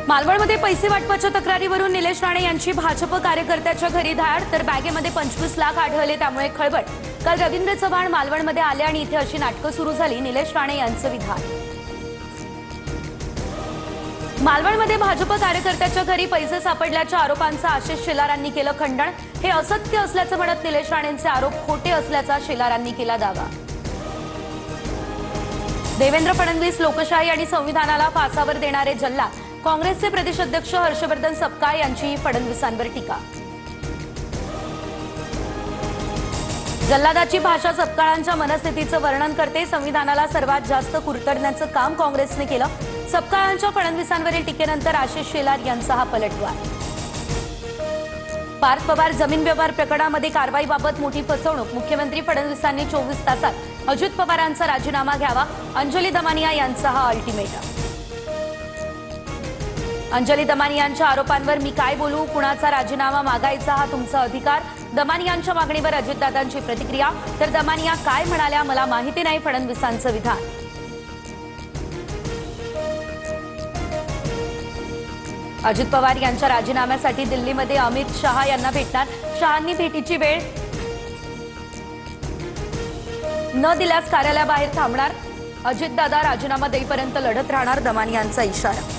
मालवणमध्ये पैसे वाटपाच्या तक्रारीवरून निलेश राणे यांची भाजप कार्यकर्त्याच्या घरी धाड, तर बॅगेमध्ये 25 लाख आढळले, त्यामुळे खळबळ। काल रवींद्र चव्हाण मालवणमध्ये आले आणि इथे अशी नाटकं सुरू झाली। निलेश राणे यांचं विधान। मालवणमध्ये भाजप कार्यकर्त्याच्या घरी पैसे सापडल्याच्या आरोपांचं आशिष शेलारांनी केलं खंडन। हे असत्य असल्याचं म्हणत निलेश राणेंचे आरोप खोटे असल्याचा शेलारांनी केला दावा। देवेंद्र फडणवीस लोकशाही आणि संविधानाला फासावर देणारे जल्लाद। काँग्रेसचे प्रदेश अध्यक्ष हर्षवर्धन सपकाळ यांची फडणवीसांवर टीका। जल्लादाची भाषा सपकाळांच्या मनस्थितीचं वर्णन करते। संविधानाला सर्वात जास्त कुरतडण्याचं काम काँग्रेसने केलं। सपकाळांच्या फडणवीसांवरील टीकेनंतर आशिष शेलार यांचा हा पलटवार। पार्थ पवार जमीन व्यवहार प्रकरणामध्ये कारवाईबाबत मोठी फसवणूक। मुख्यमंत्री फडणवीसांनी 24 तासात अजित पवारांचा राजीनामा घ्यावा। अंजली दमानिया यांचा हा अल्टिमेटम। अंजली दमानियांच्या आरोपांवर मी काय बोलू, कुणाचा राजीनामा मागायचा हा तुमचा अधिकार। दमानियांच्या मागणीवर अजितदादांची प्रतिक्रिया, तर दमानिया काय म्हणाल्या मला माहिती नाही, फडणवीसांचं विधान। अजित पवार यांच्या राजीनाम्यासाठी दिल्लीमध्ये अमित शहा यांना भेटणार। शहांनी भेटीची वेळ न दिल्यास कार्यालयाबाहेर थांबणार। अजितदादा राजीनामा देईपर्यंत लढत राहणार, दमानियांचा इशारा।